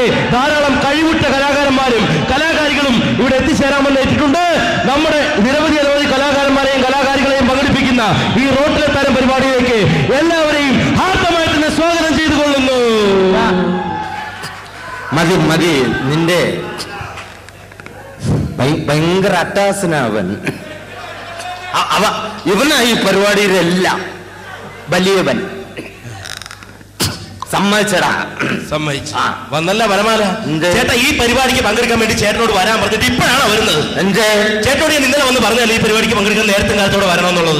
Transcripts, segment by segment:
പരിപാടിയിലേക്ക് ധാരാളം കഴിവുറ്റ കലാകാരന്മാരും കലാകാരികളും ഇവിടെ എത്തിച്ചേരാമെന്ന് ഏറ്റിട്ടുണ്ട്. നമ്മുടെ നിരവധി കലാകാരന്മാരെയും കലാകാരികളെയും പങ്കെടുപ്പിക്കുന്ന ഈ റോട്ടിലെ താരം പരിപാടിയിലേക്ക് എല്ലാവരെയും ഹാർദമായിട്ട് തന്നെ സ്വാഗതം ചെയ്തു കൊള്ളുന്നു. മതി മതി, നിന്റെ ഭയങ്കര അട്ടാസനവൻ. ഇവനാ ഈ പരിപാടിയിലെല്ലാം വലിയവൻ. സമ്മതിച്ചടാ? സമ്മതിച്ചു. വന്നല്ല വരമാല. ചേട്ടാ ഈ പരിപാടിക്ക് പങ്കെടുക്കാൻ വേണ്ടി ചേട്ടനോട് വരാൻ പറഞ്ഞിട്ട് ഇപ്പോഴാണ് വരുന്നത്. ചേട്ടനോട് ഞാൻ ഇന്നലെ വന്ന് പറഞ്ഞല്ലേ ഈ പരിപാടിക്ക് പങ്കെടുക്കാൻ നേരത്തെ കാലത്തോടെ വരണമെന്നുള്ളത്.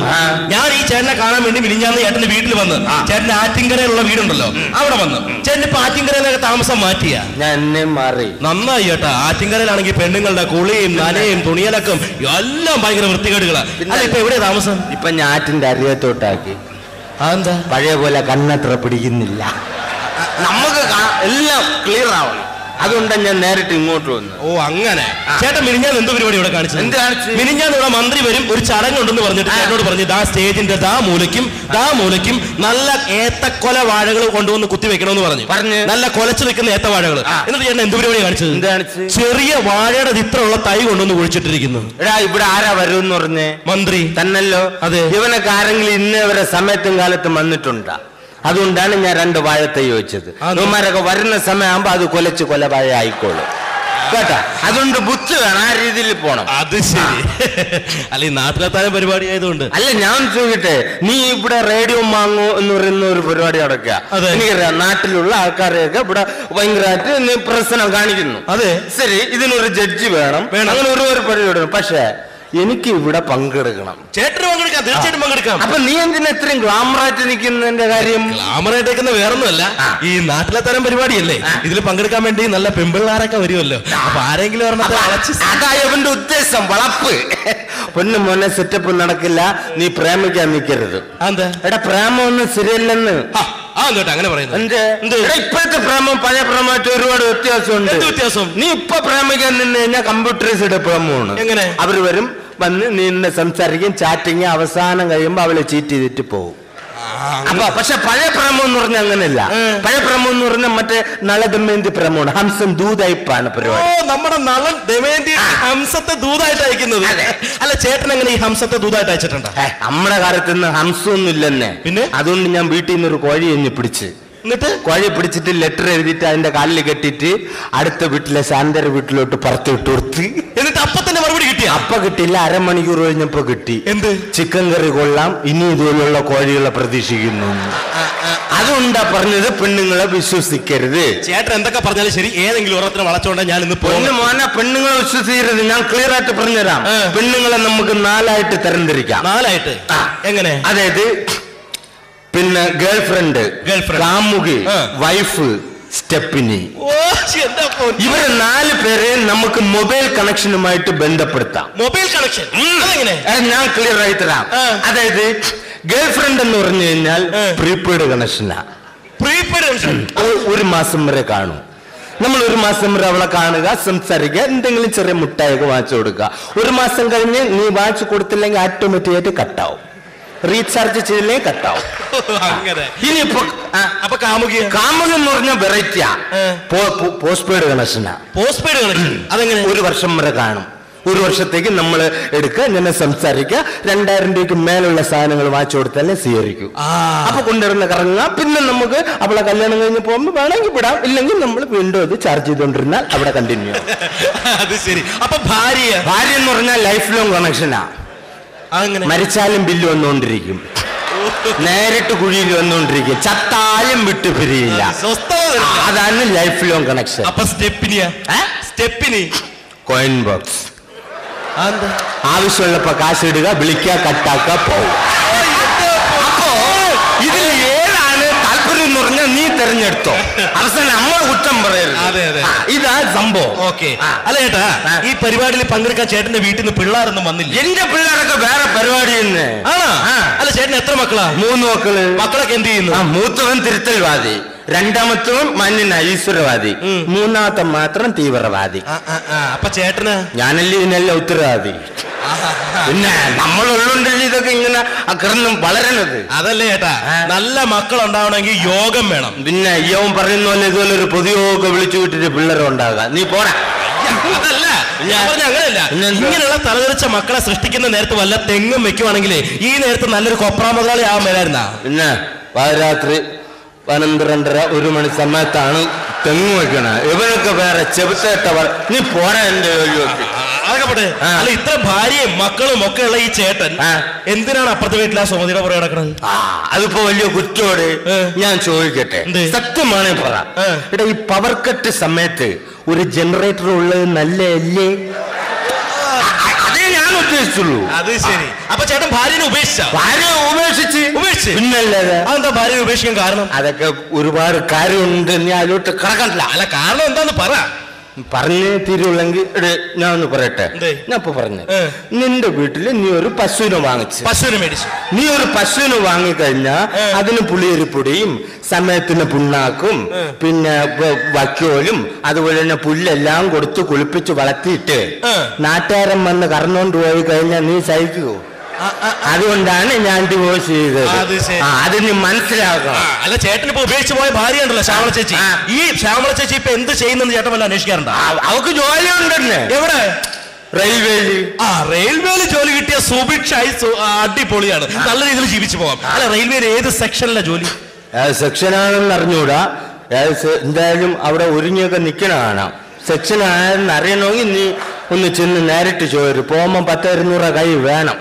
ഞാൻ ഈ ചേട്ടനെ കാണാൻ വേണ്ടി മിനിഞ്ഞാന്ന് ചേട്ടന്റെ വീട്ടിൽ വന്ന്, ചേട്ടന്റെ ആറ്റിങ്കരയിലുള്ള വീടുണ്ടല്ലോ അവിടെ വന്ന്. ചേട്ടൻ ഇപ്പൊ ആറ്റിങ്കരയിലൊക്കെ താമസം മാറ്റിയ? ഞാൻ എന്നെ മാറി. നന്നായി ചേട്ടാ. ആറ്റിങ്കരയിലാണെങ്കിൽ പെണ്ണുങ്ങളുടെ കുളിയും നനയും തുണിയലക്കും എല്ലാം ഭയങ്കര വൃത്തികേടുകളാ. ഇപ്പൊ എവിടെ താമസം? ഇപ്പൊ ഞാൻ ആറ്റിന്റെ അരിയത്തോട്ടാക്കി. അതെന്താ? പഴയ പോലെ കണ്ണത്ര പിടിക്കുന്നില്ല. നമുക്ക് എല്ലാം ക്ലിയർ ആവണം. അതുകൊണ്ടാണ് ഞാൻ നേരിട്ട് ഇങ്ങോട്ട് വന്നു. ഓ അങ്ങനെ. ചേട്ടൻ മിനിഞ്ഞാന്ന് എന്ത് പരിപാടി ഇവിടെ കാണിച്ചു? മിനിഞ്ഞാന്ന് ഇവിടെ മന്ത്രി വരും, ഒരു ചടങ്ങുണ്ടെന്ന് പറഞ്ഞിട്ട് ചേട്ടനോട് പറഞ്ഞു ദാ സ്റ്റേജിന്റെ ദാ മൂലയ്ക്കും നല്ല ഏത്തക്കൊല വാഴകൾ കൊണ്ടുവന്ന് കുത്തി വെക്കണമെന്ന് പറഞ്ഞു. നല്ല കൊലച്ചു നിൽക്കുന്ന ഏത്ത വാഴകൾ. എന്നിട്ട് ചേട്ടൻ എന്ത് പരിപാടി കാണിച്ചത്? ചെറിയ വാഴയുടെ ചിത്രമുള്ള തൈ കൊണ്ടുവന്ന് കുഴിച്ചിട്ടിരിക്കുന്നു. എടാ ഇവിടെ ആരാ വരുമെന്ന് പറഞ്ഞേ? മന്ത്രി തന്നല്ലോ. അതെ. ഇവനൊക്കെ ആരെങ്കിലും ഇന്നേ വരെ സമയത്തും കാലത്തും വന്നിട്ടുണ്ടാ? അതുകൊണ്ടാണ് ഞാൻ 2 വാഴത്തൈ ചോദിച്ചത്. ഇവന്മാരൊക്കെ വരുന്ന സമയമാകുമ്പോ അത് കൊലച്ച് കൊലവാഴ ആയിക്കോളും കേട്ടാ. അതുകൊണ്ട് ബുദ്ധി വേണം, ആ രീതിയിൽ പോണം. അത് ശരി. അല്ല ഈ നാട്ടിലെത്താനും പരിപാടി ആയതുകൊണ്ട്. അല്ല ഞാൻ ചോദിക്കട്ടെ, നീ ഇവിടെ റേഡിയോ മാങ്ങോ എന്ന് പറയുന്ന ഒരു പരിപാടി അടക്കുക. എനിക്കറിയാം നാട്ടിലുള്ള ആൾക്കാരെയൊക്കെ ഇവിടെ ഭയങ്കരമായിട്ട് നീ പ്രശ്നം കാണിക്കുന്നു. അതെ ശരി, ഇതിനൊരു ജഡ്ജി വേണം, അങ്ങനെ ഒരു പരിപാടി. പക്ഷേ എനിക്ക് ഇവിടെ പങ്കെടുക്കണം. ചേട്ടന് പങ്കെടുക്കാം, തീർച്ചയായിട്ടും പങ്കെടുക്കാം. അപ്പൊ നീ എന്തിനാ ഇത്രയും ഗ്ലാമറായിട്ട് നിൽക്കുന്നതിന്റെ കാര്യം? ഗ്ലാമറായിട്ട് നിൽക്കുന്ന വേറൊന്നുമല്ല, ഈ നാട്ടിലെ തരം പരിപാടിയല്ലേ, ഇതിൽ പങ്കെടുക്കാൻ വേണ്ടി നല്ല പെമ്പിള്ളാരൊക്കെ വരുമല്ലോ. അപ്പൊ ആരെങ്കിലും അതായവന്റെ ഉദ്ദേശം, വളപ്പ്. പൊന്നു മോനെ സെറ്റപ്പ് നടക്കില്ല, നീ പ്രേമിക്കാൻ നിൽക്കരുത്. എടാ പ്രേമൊന്നും ശരിയല്ലെന്ന്. അങ്ങനെ പറയുന്നത് ഇപ്പോഴത്തെ പ്രേമം പഴയ പ്രേമമായിട്ട് ഒരുപാട് വ്യത്യാസമുണ്ട്. വ്യത്യാസം? നീ ഇപ്പൊ പ്രേമിക്കാൻ നിന്ന് കഴിഞ്ഞാൽ കമ്പ്യൂട്ടറൈസ്ഡ് പ്രേമമാണ്. എങ്ങനെ? അവര് വരും, വന്ന് നിന്നെ സംസാരിക്കും, ചാറ്റിങ്, അവസാനം കഴിയുമ്പോ അവളെ ചീറ്റ് ചെയ്തിട്ട് പോകും. അപ്പൊ പക്ഷെ പഴയ പ്രേമം എന്ന് പറഞ്ഞാൽ അങ്ങനെയല്ല. പഴയ പ്രേമം എന്ന് പറഞ്ഞാൽ മറ്റേ നള ദമയന്തി പ്രേമമാണ്. ഹംസം ദൂതായിപ്പാണ് പരിപാടി. നമ്മുടെ നളൻ ദമയന്തി ഹംസത്തെ ദൂതായിട്ട് അയക്കുന്നത്. അല്ല ചേട്ടൻ എങ്ങനെ ഈ ഹംസത്തെ ദൂതായിട്ട് അയച്ചിട്ടുണ്ടോ? നമ്മുടെ കാലത്ത് നിന്ന് ഹംസമൊന്നും ഇല്ലെന്നെ. പിന്നെ അതുകൊണ്ട് ഞാൻ വീട്ടിൽ നിന്ന് ഒരു കോഴി എഞ്ഞ് പിടിച്ച്, എന്നിട്ട് കോഴി പിടിച്ചിട്ട് ലെറ്റർ എഴുതിയിട്ട് അതിന്റെ കാലിൽ കെട്ടിട്ട് അടുത്ത വീട്ടിലെ ശാന്തര വീട്ടിലോട്ട് പറത്തിട്ട് കൊടുത്ത്, എന്നിട്ട് അപ്പൊ തന്നെ മറുപടി കിട്ടി? അപ്പൊ കിട്ടിയില്ല, അരമണിക്കൂർ കഴിഞ്ഞപ്പോ കിട്ടി. എന്ത്? ചിക്കൻ കറി കൊള്ളാം, ഇനി ഇതുപോലുള്ള കോഴികളെ പ്രതീക്ഷിക്കുന്നു. അതുകൊണ്ടാ പറഞ്ഞത് പെണ്ണുങ്ങളെ വിശ്വസിക്കരുത്. ചേട്ടൻ എന്തൊക്കെ പറഞ്ഞാലും ശരി, ഏതെങ്കിലും ഒരെണ്ണത്തിന് വളച്ചോണ്ടാ ഞാൻ ഇന്ന് പൊന്നു മോനെ പെണ്ണുങ്ങളെ വിശ്വസിക്കരുത്. ഞാൻ ക്ലിയർ ആയിട്ട് പറഞ്ഞുതരാം. പെണ്ണുങ്ങളെ നമുക്ക് 4ആയിട്ട് തരംതിരിക്കാം. 4ആയിട്ട്? എങ്ങനെ? അതായത് പിന്നെ ഗേൾഫ്രണ്ട്, കാമുകി, വൈഫ്, സ്റ്റെപ്പിനി. ഇവരെ 4 പേരെ നമുക്ക് മൊബൈൽ കണക്ഷനുമായിട്ട് ബന്ധപ്പെടുത്താം. മൊബൈൽ കണക്ഷൻ ഞാൻ ക്ലിയർ ആയി തരാം. അതായത് ഗേൾഫ്രണ്ട് എന്ന് പറഞ്ഞു കഴിഞ്ഞാൽ പ്രീപെയ്ഡ് കണക്ഷനാ. പ്രീപെയ്ഡ് കണക്ഷൻ 1 മാസം വരെ കാണും. നമ്മൾ 1 മാസം വരെ അവളെ കാണുക, സംസാരിക്കുക, എന്തെങ്കിലും ചെറിയ മുട്ടായൊക്കെ വാങ്ങിച്ചു കൊടുക്കുക. 1 മാസം കഴിഞ്ഞ് നീ വാങ്ങിച്ചു കൊടുത്തില്ലെങ്കിൽ ഓട്ടോമാറ്റിക്കായിട്ട് കട്ടാവും. റീചാർജ് ചെയ്തില്ലെങ്കിൽ കട്ടാവും. ഇനിയിപ്പോ കാമുകി എന്ന് പറഞ്ഞാൽ വെറൈറ്റിയാ. പോസ്റ്റ് പെയ്ഡ് കണക്ഷനാ. പോസ്റ്റ് പെയ്ഡ് കണക്ഷൻ അതെങ്ങനെ? 1 വർഷം വരെ കാണും. 1 വർഷത്തേക്ക് നമ്മൾ എടുക്കുക, ഇങ്ങനെ സംസാരിക്കുക, 2000 രൂപയ്ക്ക് മേലുള്ള സാധനങ്ങൾ വാങ്ങിച്ചു കൊടുത്താലേ സ്വീകരിക്കൂ. അപ്പൊ കൊണ്ടുവരുന്ന കറങ്ങുക. പിന്നെ നമുക്ക് അവളെ കല്യാണം കഴിഞ്ഞ് പോകുമ്പോൾ വേണമെങ്കിൽ വിടാം, ഇല്ലെങ്കിൽ നമ്മൾ വീണ്ടും അത് ചാർജ് ചെയ്തോണ്ടിരുന്നാൽ അവിടെ കണ്ടിന്യൂ. അത് ശരി. അപ്പൊ ഭാര്യ എന്ന് പറഞ്ഞാൽ ലൈഫ് ലോങ് കണക്ഷനാ. മരിച്ചാലും ബില്ല് വന്നുകൊണ്ടിരിക്കും, നേരിട്ട് കുഴിയിൽ വന്നുകൊണ്ടിരിക്കും, ചത്താലും വിട്ടു പിരിയില്ല. അതാണ് ലൈഫ് ലോങ് കണക്ഷൻ. അപ്പൊ സ്റ്റെപ്പിനി കോയിൻ ബോക്സ്. ആവശ്യമുള്ളപ്പോ കാശ് ഇടുക, വിളിക്കുക, കട്ടാക്കുക, പോവുക. അപ്പോ ഇതിൽ ഏതാണ് താല്പര്യം എന്ന് പറഞ്ഞാൽ നീ തെരഞ്ഞെടുത്തോ. അവസാനം നമ്മൾ കുറ്റം പറയരുത്. ഇതാ സംഭവം. ഓക്കെ. അല്ല ചേട്ടാ, ഈ പരിപാടിയിൽ പങ്കെടുക്കാൻ ചേട്ടന്റെ വീട്ടിൽ നിന്ന് പിള്ളേരൊന്നും വന്നില്ല? എന്റെ പിള്ളേരൊക്കെ വേറെ പരിപാടി അല്ല ചേട്ടന് എത്ര മക്കളാ? 3 മക്കള്. മക്കളൊക്കെ എന്ത് ചെയ്യുന്നു? മൂത്തവൻ തിരുത്തൽവാദി, രണ്ടാമത്തവൻ മാന്യന ഈശ്വരവാദി, മൂന്നാമത്തെ മാത്രം തീവ്രവാദി. അപ്പൊ ചേട്ടന് ഞാനല്ലേ ഇതിനെല്ലാം ഉത്തരവാദി. പിന്നെ നമ്മളുള്ളുണ്ടല്ലോ ഇതൊക്കെ ഇങ്ങനെ അക്രമം വളരണത്. അതല്ലേ ചേട്ടാ, നല്ല മക്കൾ ഉണ്ടാവണമെങ്കിൽ യോഗം വേണം. പിന്നെ അയ്യവൻ പറയുന്ന പോലെ ഇതുപോലെ ഒരു പൊതുയോഗം വിളിച്ചു വിട്ടിട്ട് പിള്ളേർ ഉണ്ടാകാം. നീ പോരാ. അതല്ല അങ്ങനെയല്ല, ഇങ്ങനെയുള്ള തലതെറിച്ച മക്കളെ സൃഷ്ടിക്കുന്ന നേരത്ത് വല്ല തെങ്ങും വെക്കുവാണെങ്കിലേ ഈ നേരത്ത് നല്ലൊരു കൊപ്രാ മുതലാളി ആവാൻ മേലായിരുന്നാ. പിന്നെ പാതിരാത്രി 12:30 1 മണി സമയത്താണ് തെങ്ങ് വെക്കണ. ഇവനൊക്കെ വേറെ ചെറുത്തേട്ട. നീ പോരാ എന്റെ ജോലിയൊക്കെ. അതൊക്കെ പോട്ടെ. അല്ല, ഇത്ര ഭാര്യയും മക്കളും ഒക്കെ ഉള്ള ഈ ചേട്ടൻ എന്തിനാണ് അപ്പുറത്തെ വീട്ടിൽ ആ സുമതിയുടെ പുറകെ നടക്കണത്? അതിപ്പോ വലിയ കുറ്റോട് ഞാൻ ചോദിക്കട്ടെ, സത്യമാണേ പറ. എടാ, ഈ പവർ കട്ട് സമയത്ത് ഒരു ജനറേറ്റർ ഉള്ളത് നല്ലല്ലേ? അതേ ഞാൻ ഉദ്ദേശിച്ചുള്ളൂ. അത് ശരി. അപ്പൊ ചേട്ടൻ ഭാര്യനെ ഉപേക്ഷിച്ചു? പിന്നല്ലേ. അതെന്താ ഭാര്യനെ ഉപേക്ഷിക്കാൻ കാരണം? അതൊക്കെ ഒരുപാട് കാര്യമുണ്ട്. നീ അതിലോട്ട് കിടക്കണ്ട. അല്ല, കാരണം എന്താന്ന് പറ. പറഞ്ഞേ തീരുള്ളെങ്കിൽ ഞാൻ ഒന്ന് പറയട്ടെ. ഞാൻ ഇപ്പൊ പറഞ്ഞു, നിന്റെ വീട്ടില് നീ ഒരു പശുവിനെ മേടിച്ചു. നീ ഒരു പശുവിനെ വാങ്ങിക്കഴിഞ്ഞാ അതിന് പുളിയരിപ്പൊടിയും സമയത്തിന് പുണ്ണാക്കും പിന്നെ വക്കോലും അതുപോലെ തന്നെ പുല്ലെല്ലാം കൊടുത്ത് കുളിപ്പിച്ച് വളർത്തിയിട്ട് നാട്ടുകാരൻ വന്ന് കറന്നുകൊണ്ട് പോയി കഴിഞ്ഞാൽ നീ സഹിക്കുവോ? അതുകൊണ്ടാണ് ഞാൻ ഡിവോഴ്സ് ചെയ്തത്. അത് നീ മനസ്സിലാക്കണം. അല്ല, ചേട്ടൻ ഇപ്പൊ ഉപേക്ഷിച്ച് പോയ ഭാര്യ ഉണ്ടല്ലോ ശ്യാമള ചേച്ചി. ഈ ശ്യാമള ചേച്ചി ഇപ്പൊ എന്ത് ചെയ്യുന്നെന്ന് ചേട്ടൻ വല്ല അന്വേഷിക്കാറുണ്ടോ? അവക്ക് ജോലി ഉണ്ടെന്നെ. എവിടെ? റെയിൽവേയില്. റെയിൽവേയില് ജോലി കിട്ടിയ സുഭിക്ഷായി അടിപൊളിയാണ്. നല്ല രീതിയിൽ ജീവിച്ചു പോകാം. അല്ല, റെയിൽവേയിൽ ഏത് സെക്ഷനിലെ ജോലി? സെക്ഷനാണെന്ന് അറിഞ്ഞൂടാ. എന്തായാലും അവിടെ ഒരുങ്ങിയൊക്കെ നിക്കണ കാണാം. സെക്ഷൻ ആയെന്ന് അറിയണമെങ്കിൽ നീ ഒന്ന് ചെന്ന് നേരിട്ട് ചോദിച്ചു. പോകുമ്പോ 10-200 കൈ വേണം.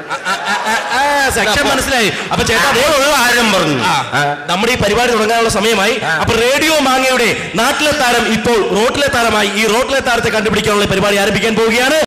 സെക്ഷൻ മനസ്സിലായി. അപ്പൊ ചേട്ടാ, ആരും പറഞ്ഞു നമ്മുടെ ഈ പരിപാടി തുടങ്ങാനുള്ള സമയമായി. അപ്പൊ റേഡിയോ മാങ്ങയുടെ നാട്ടിലെ താരം ഇപ്പോൾ റോട്ടിലെ താരമായി. ഈ റോട്ടിലെ താരത്തെ കണ്ടുപിടിക്കാനുള്ള പരിപാടി ആരംഭിക്കാൻ പോവുകയാണ്.